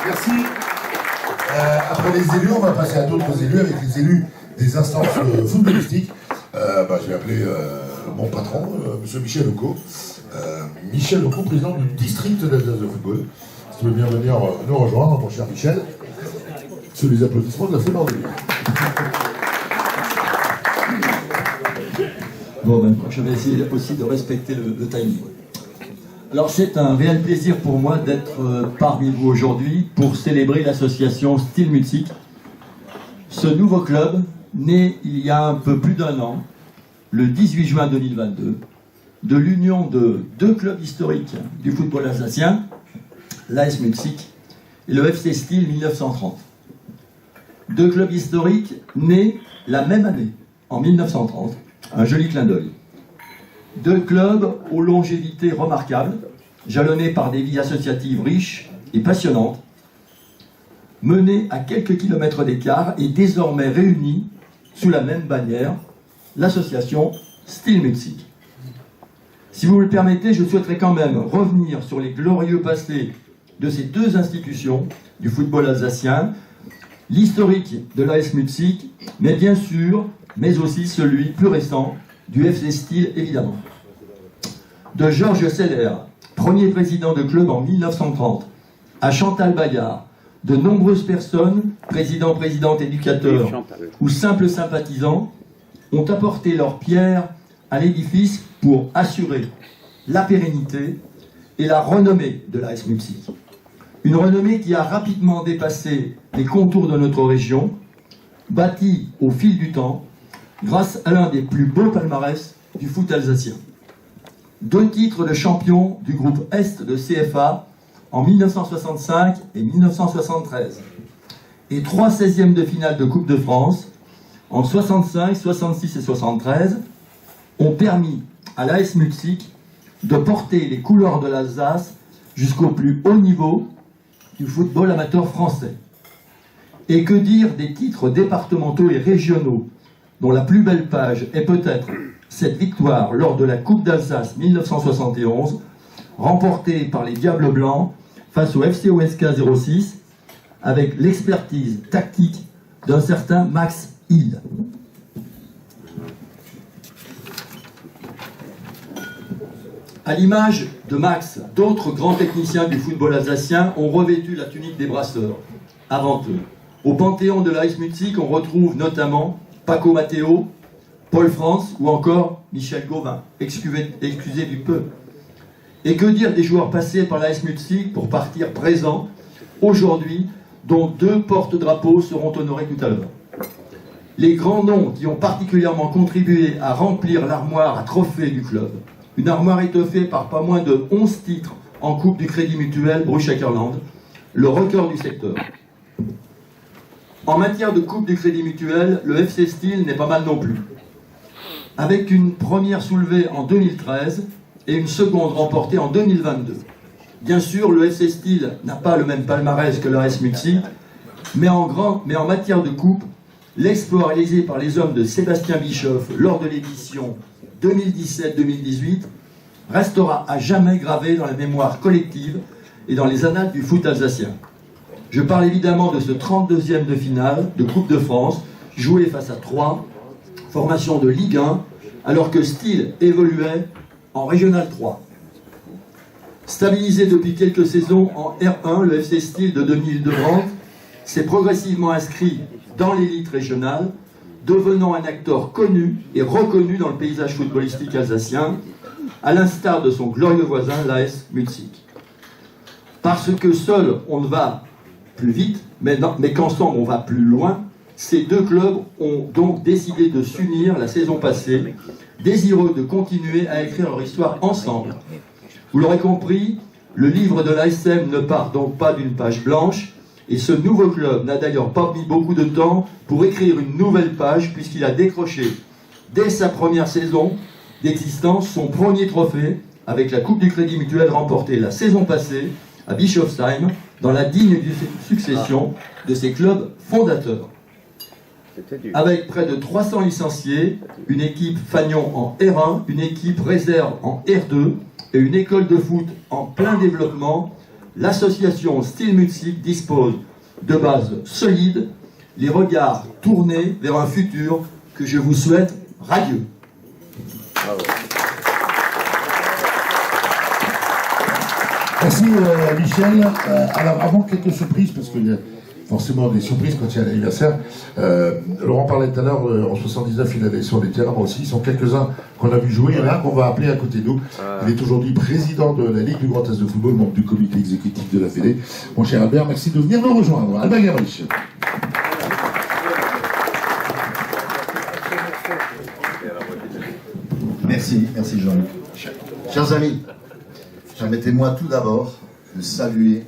Merci. Après les élus, on va passer à d'autres élus, avec les élus des instances footballistiques. Je vais appeler mon patron, M. Michel Lecaux. Michel Lecaux, président du district d'Alsace de football. Si tu veux bien venir nous rejoindre, mon cher Michel, sur les applaudissements de la Fédération. Bon, je vais essayer aussi de respecter le timing. Alors c'est un réel plaisir pour moi d'être parmi vous aujourd'hui pour célébrer l'association Steel Mutzig. Ce nouveau club, né il y a un peu plus d'1 an, le 18 juin 2022, de l'union de 2 clubs historiques du football alsacien, l'AS Mutzig et le FC Steel 1930. 2 clubs historiques nés la même année, en 1930, un joli clin d'œil. 2 clubs aux longévités remarquables, jalonnés par des vies associatives riches et passionnantes, menés à quelques kilomètres d'écart et désormais réunis sous la même bannière, l'association Steel Mutzig. Si vous me le permettez, je souhaiterais quand même revenir sur les glorieux passés de ces 2 institutions du football alsacien, l'historique de l'AS Mutzig, mais bien sûr, mais aussi celui plus récent du FC Steel, évidemment. De Georges Seller, premier président de club en 1930, à Chantal Bayard, de nombreuses personnes, présidents, présidentes, éducateurs ou simples sympathisants, ont apporté leur pierre à l'édifice pour assurer la pérennité et la renommée de l'AS Mutzig. Une renommée qui a rapidement dépassé les contours de notre région, bâtie au fil du temps, grâce à l'un des plus beaux palmarès du foot alsacien. 2 titres de champion du groupe Est de CFA en 1965 et 1973. Et 3 16e de finale de Coupe de France en 65, 66 et 73 ont permis à l'AS Mutzig de porter les couleurs de l'Alsace jusqu'au plus haut niveau du football amateur français. Et que dire des titres départementaux et régionaux dont la plus belle page est peut-être cette victoire lors de la Coupe d'Alsace 1971, remportée par les Diables Blancs face au FC OSK 06, avec l'expertise tactique d'un certain Max Hill. À l'image de Max, d'autres grands techniciens du football alsacien ont revêtu la tunique des brasseurs, avant eux. Au panthéon de l'AS Mutzig, on retrouve notamment Paco Matteo, Paul France ou encore Michel Gauvin, excusez du peu. Et que dire des joueurs passés par l'AS Mutzig pour partir présents aujourd'hui, dont 2 porte-drapeaux seront honorés tout à l'heure. Les grands noms qui ont particulièrement contribué à remplir l'armoire à trophées du club. Une armoire étoffée par pas moins de 11 titres en Coupe du Crédit Mutuel Bruce-Ackerland, le record du secteur. En matière de Coupe du Crédit Mutuel, le FC Steel n'est pas mal non plus. Avec une première soulevée en 2013 et une seconde remportée en 2022. Bien sûr, le FC Steel n'a pas le même palmarès que l'AS Mutzig, mais en matière de coupe, l'exploit réalisé par les hommes de Sébastien Bischoff lors de l'édition 2017-2018 restera à jamais gravé dans la mémoire collective et dans les annales du foot alsacien. Je parle évidemment de ce 32e de finale de Coupe de France, joué face à Troyes, formation de Ligue 1, alors que Steel évoluait en Régional 3. Stabilisé depuis quelques saisons en R1, le FC Steel de Denis Hildebrandt s'est progressivement inscrit dans l'élite régionale, devenant un acteur connu et reconnu dans le paysage footballistique alsacien, à l'instar de son glorieux voisin, l'AS Mutzig. Parce que seul on ne va plus vite, mais qu'ensemble on va plus loin, ces 2 clubs ont donc décidé de s'unir la saison passée, désireux de continuer à écrire leur histoire ensemble. Vous l'aurez compris, le livre de l'ASM ne part donc pas d'une page blanche, et ce nouveau club n'a d'ailleurs pas mis beaucoup de temps pour écrire une nouvelle page, puisqu'il a décroché, dès sa première saison d'existence, son premier trophée avec la Coupe du Crédit Mutuel remportée la saison passée à Bischofsheim, dans la digne succession de ses clubs fondateurs. Avec près de 300 licenciés, une équipe fanion en R1, une équipe réserve en R2 et une école de foot en plein développement, l'association Steel Mutzig dispose de bases solides, les regards tournés vers un futur que je vous souhaite radieux. Merci Michel. Alors avant quelques surprises, parce qu'il y a forcément des surprises quand il y a l'anniversaire. Laurent parlait tout à l'heure, en 79 il allait sur les terrains, moi aussi, ils sont quelques-uns qu'on a vu jouer, il y en a un qu'on va appeler à côté de nous. Il est aujourd'hui président de la Ligue du Grand Est de football, membre du comité exécutif de la Fédé. Mon cher Albert, merci de venir nous rejoindre. Albert Gabrich. Merci Jean-Luc. Chers amis, permettez-moi tout d'abord de saluer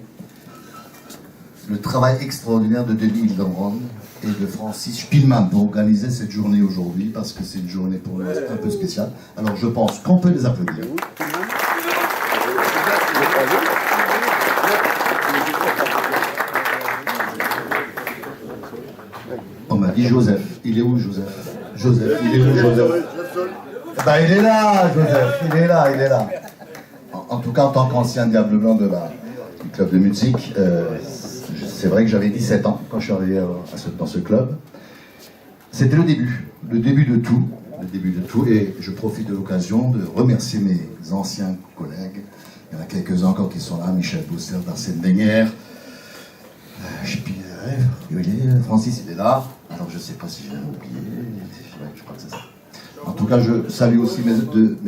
le travail extraordinaire de Denis Hildebrandt et de Francis Spielmann pour organiser cette journée aujourd'hui, parce que c'est une journée pour nous un peu spéciale. Alors je pense qu'on peut les applaudir. On m'a dit Joseph. Il est où Joseph? Joseph, il est où Joseph? Ben, il est là, Joseph, il est là. En tout cas, en tant qu'ancien Diable Blanc du club de Mutzig, c'est vrai que j'avais 17 ans quand je suis arrivé dans ce club. C'était le début de tout, et je profite de l'occasion de remercier mes anciens collègues. Il y en a quelques-uns encore qui sont là, Michel Bousser, Arsène Wenger, Francis, il est là. Alors je ne sais pas si j'ai oublié, je crois que c'est ça. En tout cas, je salue aussi mes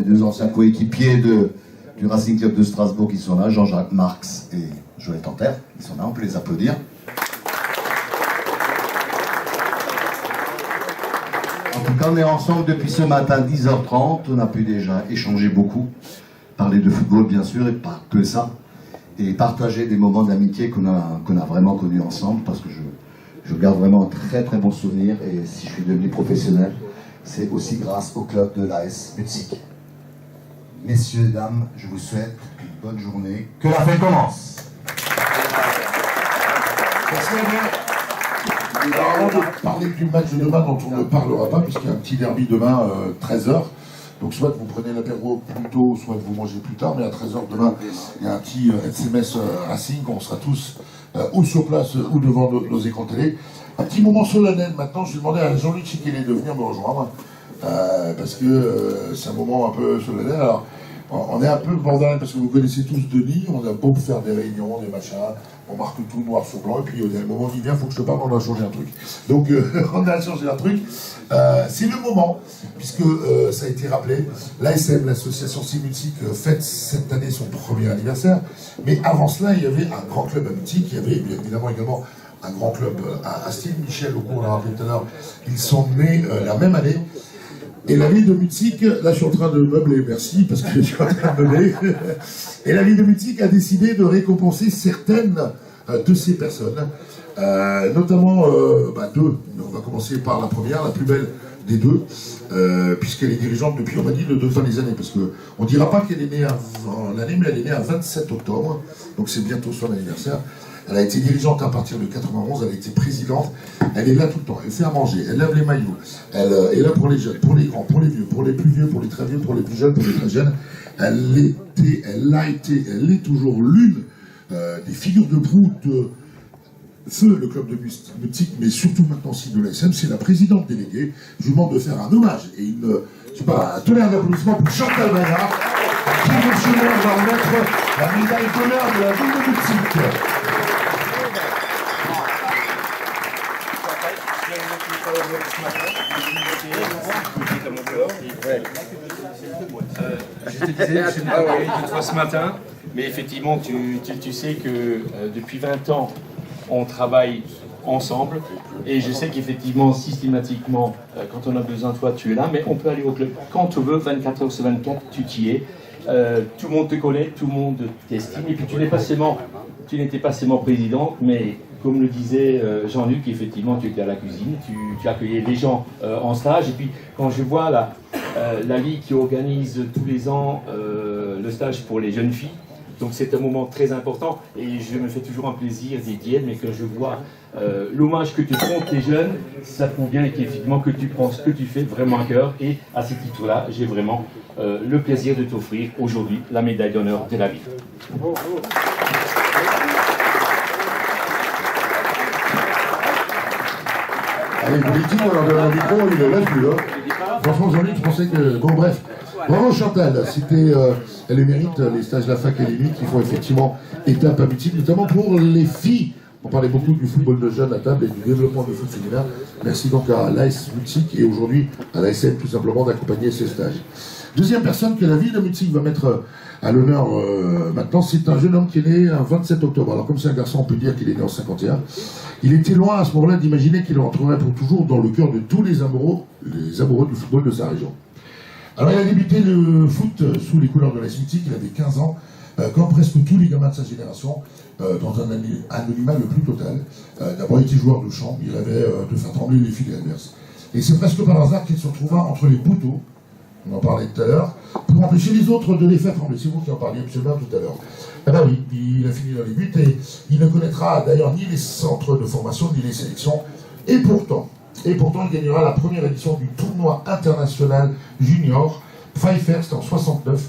2 anciens coéquipiers du Racing Club de Strasbourg qui sont là, Jean-Jacques Marx et Joël Tanter. Ils sont là, on peut les applaudir. En tout cas, on est ensemble depuis ce matin, 10h30. On a pu déjà échanger beaucoup, parler de football bien sûr, et pas que ça, et partager des moments d'amitié qu'on a vraiment connus ensemble, parce que je garde vraiment un très très bon souvenir, et si je suis devenu professionnel, c'est aussi grâce au club de l'AS Mutzig. Messieurs, dames, je vous souhaite une bonne journée. Que la fête commence. Merci à vous. Alors avant de parler du match de demain dont on ne parlera pas, puisqu'il y a un petit derby demain, 13h. Donc soit vous prenez l'apéro plus tôt, soit vous mangez plus tard, mais à 13h demain, il y a un petit SMS Racing, on sera tous ou sur place ou devant nos écrans télé. Un petit moment solennel maintenant, je vais demander à Jean-Luc Chiquelet de venir me rejoindre, parce que c'est un moment un peu solennel. Alors, on est un peu bordel parce que vous connaissez tous Denis, on a beau faire des réunions, des machins, on marque tout noir sur blanc, et puis au dernier moment on dit viens, faut que je te parle, on a changé un truc. Donc on a changé un truc. C'est le moment, puisque ça a été rappelé, l'ASM, l'association Simultic, fête cette année son premier anniversaire, mais avant cela il y avait un grand club à Multic, il y avait évidemment également un grand club à Style, Michel, au cours on l'a rappelé tout à l'heure, ils sont nés la même année. Et la ville de Multic, là je suis en train de meubler, merci, parce que je suis en train de meubler. Et la ville de Multic a décidé de récompenser certaines de ces personnes, notamment deux. On va commencer par la première, la plus belle des deux, puisqu'elle est dirigeante depuis, on m'a dit, de 2 fins des années, parce qu'on ne dira pas qu'elle est née en l'année, mais elle est née à 27 octobre, donc c'est bientôt son anniversaire. Elle a été dirigeante à partir de 91, elle a été présidente, elle est là tout le temps, elle fait à manger, elle lave les maillots, elle est là pour les jeunes, pour les grands, pour les vieux, pour les plus vieux, pour les très vieux, pour les plus jeunes, pour les très jeunes. Elle est toujours l'une des figures de proue de feu, le club de Multic, mais surtout maintenant aussi de l'ASM, c'est la présidente déléguée. Je vous demande de faire un hommage et un tonnerre d'applaudissements pour Chantal Maillard, qui émotionnellement va remettre la médaille d'honneur de la ville de Multic. Je te disais, je n'ai pas parlé de toi ce matin, mais effectivement, tu sais que depuis 20 ans, on travaille ensemble, et je sais qu'effectivement, systématiquement, quand on a besoin de toi, tu es là, mais on peut aller au club quand tu veux, 24 heures sur 24, tu t'y es. Tout le monde te connaît, tout le monde t'estime, et puis tu n'étais pas seulement président, mais comme le disait Jean-Luc, effectivement, tu étais à la cuisine, tu accueillais les gens en stage, et puis quand je vois la Ligue qui organise tous les ans le stage pour les jeunes filles, donc c'est un moment très important, et je me fais toujours un plaisir d'y dire, mais quand je vois l'hommage que tu font tes jeunes, ça prouve bien qu'effectivement que tu prends ce que tu fais vraiment à cœur, et à ce titre-là, j'ai vraiment le plaisir de t'offrir aujourd'hui la médaille d'honneur de la ville. Allez, politique, on leur donne un micro, il ne lâche plus. Franchement, Jean-Luc, je pensais que... Bon, bref. Bravo Chantal, elle mérite les stages de la fac et les nuits qui font effectivement étape à Multic, notamment pour les filles. On parlait beaucoup du football de jeunes à table et du développement du foot féminin. Merci donc à l'AS Multic et aujourd'hui à l'ASM tout simplement d'accompagner ces stages. Deuxième personne que la ville de Multic va mettre à l'honneur maintenant, c'est un jeune homme qui est né un 27 octobre. Alors comme c'est un garçon, on peut dire qu'il est né en 51. Il était loin à ce moment-là d'imaginer qu'il rentrerait pour toujours dans le cœur de tous les amoureux du football de sa région. Alors il a débuté le foot sous les couleurs de l'AS Multic, il avait 15 ans, comme presque tous les gamins de sa génération, dans un anonymat le plus total. D'abord il était joueur de champ, il rêvait de faire trembler les filets adverses. Et c'est presque par hasard qu'il se retrouva entre les poteaux, on en parlait tout à l'heure, pour empêcher les autres de les faire trembler. C'est vous qui en parliez absolument tout à l'heure. Eh ben oui, il a fini dans les buts et il ne connaîtra d'ailleurs ni les centres de formation ni les sélections. Et pourtant, il gagnera la première édition du tournoi international junior Five First en 69,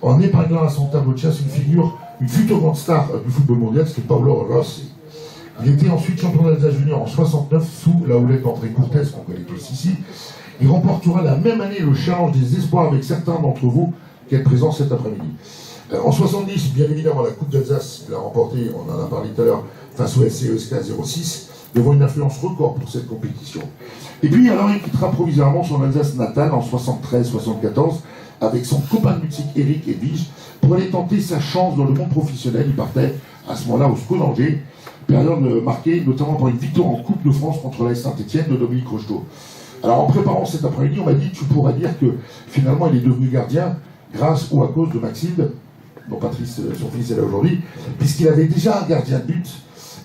en épinglant à son tableau de chasse une future grande star du football mondial, c'était Paolo Rossi. Il était ensuite champion d'Alsace junior en 69 sous la houlette d'André Cortés, qu'on connaît tous ici. Il remportera la même année le challenge des espoirs avec certains d'entre vous qui êtes présents cet après-midi. En 70, bien évidemment, la Coupe d'Alsace, il a remporté, on en a parlé tout à l'heure, face au FC ESK 06, devant une influence record pour cette compétition. Et puis, alors, il quittera provisoirement son Alsace natale en 73-74 avec son copain de musique Eric Edwige pour aller tenter sa chance dans le monde professionnel. Il partait à ce moment-là au SCO d'Angers, période marquée notamment par une victoire en Coupe de France contre l'AS Saint-Etienne de Dominique Rocheteau. Alors en préparant cet après-midi, on m'a dit tu pourras dire que finalement il est devenu gardien grâce ou à cause de Maxime, dont Patrice, son fils, est là aujourd'hui, puisqu'il avait déjà un gardien de but.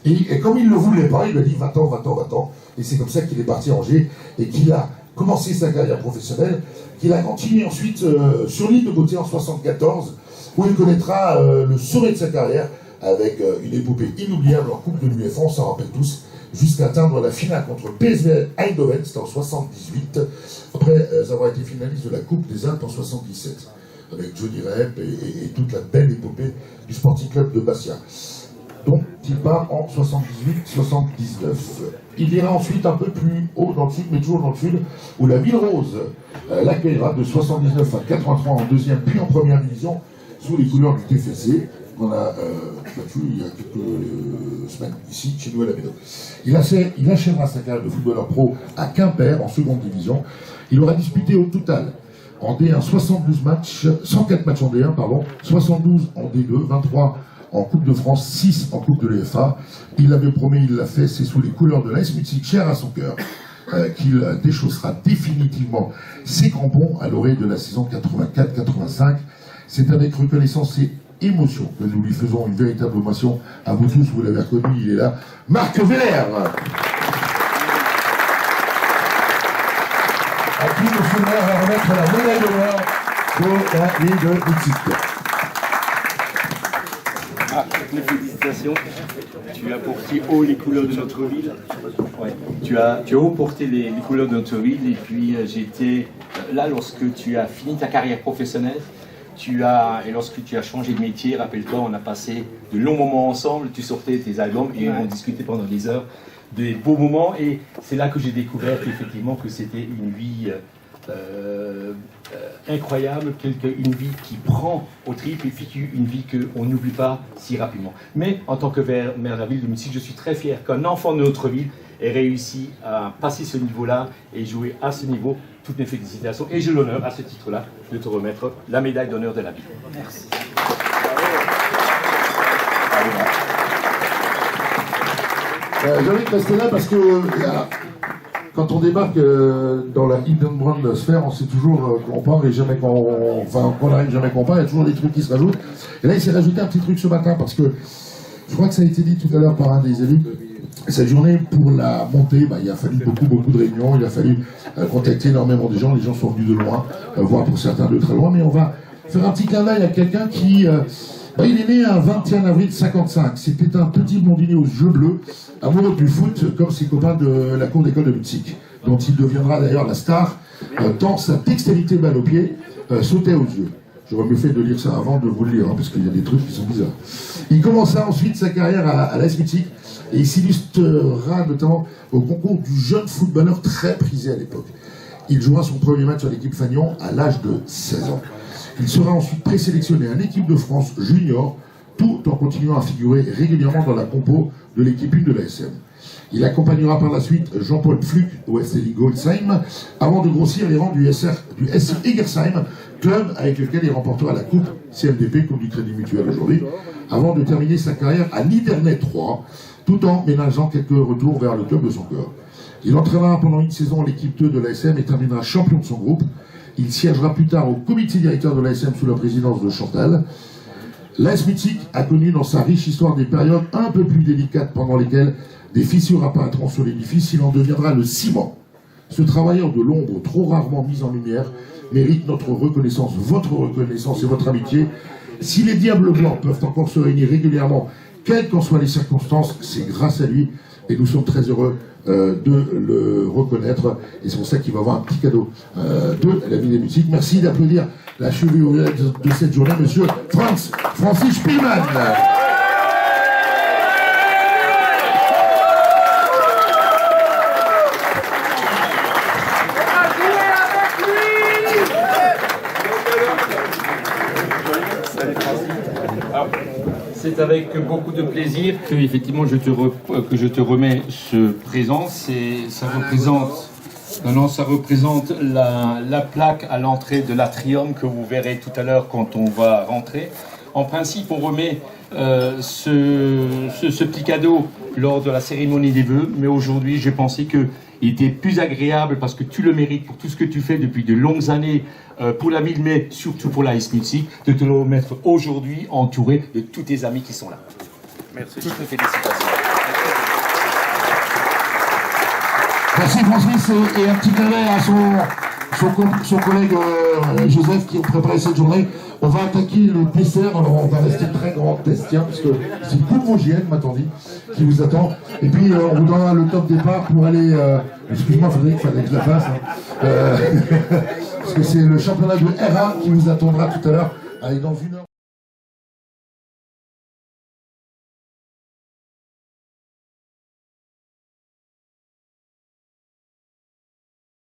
Et comme il ne le voulait pas, il lui a dit va-t'en. Et c'est comme ça qu'il est parti à Angers et qu'il a commencé sa carrière professionnelle, qu'il a continué ensuite sur l'île de Beauté en 74, où il connaîtra le sommet de sa carrière avec une épopée inoubliable en Coupe de l'UEFA, on s'en rappelle tous. jusqu'à atteindre la finale contre PSV Eindhoven, c'était en 78, après avoir été finaliste de la Coupe des Alpes en 77, avec Johnny Rep et toute la belle épopée du Sporting Club de Bastia. Donc, il part en 78-79. Il ira ensuite un peu plus haut dans le sud, mais toujours dans le sud, où la Ville Rose l'accueillera de 79 à 83 en deuxième, puis en première division, sous les couleurs du TFC, qu'on a battu il y a quelques semaines ici, chez nous à la Méno. Il achèvera sa carrière de footballeur pro à Quimper, en seconde division. Il aura disputé au total en D1 104 matchs en D1, 72 en D2, 23 en Coupe de France, 6 en Coupe de l'UEFA. Il l'avait promis, il l'a fait, c'est sous les couleurs de l'AS Mutzig, cher à son cœur, qu'il déchaussera définitivement ses crampons à l'orée de la saison 84-85. C'est avec reconnaissance et émotion que nous lui faisons une véritable hommage. À vous tous, vous l'avez reconnu, il est là, Marc Weller. À qui M. le maire va remettre la médaille d'honneur de la ville de Mutzig. Toutes les félicitations. Tu as porté haut les couleurs de notre ville. Ouais. Tu as haut porté les couleurs de notre ville. Et puis j'étais là lorsque tu as fini ta carrière professionnelle. Et lorsque tu as changé de métier, rappelle-toi, on a passé de longs moments ensemble. Tu sortais tes albums et on discutait pendant des heures, des beaux moments. Et c'est là que j'ai découvert effectivement que c'était une vie incroyable, une vie qui prend au tripes et puis une vie qu'on n'oublie pas si rapidement. Mais en tant que maire de la ville de Mutzig, je suis très fier qu'un enfant de notre ville ait réussi à passer ce niveau-là et jouer à ce niveau. Toutes mes félicitations et j'ai l'honneur à ce titre-là de te remettre la médaille d'honneur de la ville. Merci. J'ai envie de rester là parce que quand on débarque dans la Hildenbrand sphère, on sait toujours qu'on part et jamais qu'on arrive, jamais qu'on part, il y a toujours des trucs qui se rajoutent. Et là, il s'est rajouté un petit truc ce matin parce que je crois que ça a été dit tout à l'heure par un des élus. Cette journée, pour la montée, il a fallu beaucoup de réunions, il a fallu contacter énormément de gens. Les gens sont venus de loin, voire pour certains de très loin. Mais on va faire un petit clin d'œil à quelqu'un qui... il est né un 21 avril 55. C'était un petit blondinet aux yeux bleus, amoureux du foot, comme ses copains de la cour d'école de Mutzig, dont il deviendra d'ailleurs la star, tant sa dextérité balle au pied sautait aux yeux. J'aurais mieux fait de lire ça avant de vous le lire, parce qu'il y a des trucs qui sont bizarres. Il commença ensuite sa carrière à l'AS Mutzig, et il s'illustrera notamment au concours du jeune footballeur très prisé à l'époque. Il jouera son premier match à l'équipe Fagnon à l'âge de 16 ans. Il sera ensuite présélectionné à l'équipe de France junior, tout en continuant à figurer régulièrement dans la compo de l'équipe 1 de l'ASM. Il accompagnera par la suite Jean-Paul Pfluck au SC Goldsheim, avant de grossir les rangs du SC Egersheim, club avec lequel il remportera la Coupe CMDP, Coupe du Crédit Mutuel aujourd'hui, avant de terminer sa carrière à Niderney 3, tout en ménageant quelques retours vers le club de son cœur. Il entraînera pendant une saison l'équipe 2 de l'ASM et terminera champion de son groupe. Il siégera plus tard au comité directeur de l'ASM sous la présidence de Chantal. L'AS Mutzig a connu dans sa riche histoire des périodes un peu plus délicates pendant lesquelles des fissures apparaîtront sur l'édifice. Il en deviendra le ciment. Ce travailleur de l'ombre, trop rarement mis en lumière, mérite notre reconnaissance, votre reconnaissance et votre amitié. Si les Diables Blancs peuvent encore se réunir régulièrement, quelles qu'en soient les circonstances, c'est grâce à lui. Et nous sommes très heureux de le reconnaître. Et c'est pour ça qu'il va avoir un petit cadeau de la ville de Mutzig. Merci d'applaudir la cheville de cette journée, monsieur Francis Spielmann. C'est avec beaucoup de plaisir que effectivement je te remets ce présent. Ça représente la plaque à l'entrée de l'atrium que vous verrez tout à l'heure quand on va rentrer. En principe, on remet ce petit cadeau lors de la cérémonie des vœux, mais aujourd'hui, j'ai pensé qu'il était plus agréable parce que tu le mérites pour tout ce que tu fais depuis de longues années pour la ville, mais surtout pour l'AS Mutzig, de te le remettre aujourd'hui entouré de tous tes amis qui sont là. Merci. Toutes mes félicitations. Merci Francis, et un petit clin d'œil à son collègue Joseph qui a préparé cette journée. On va attaquer le dessert, alors on va rester très grand testien, parce que c'est une coupe vosgienne, m'a-t-on dit, qui vous attend. Et puis on vous donnera le top départ pour aller... excuse-moi Frédéric, il fallait que je la fasse. Parce que c'est le championnat de R1 qui vous attendra tout à l'heure. Allez, dans 1 heure.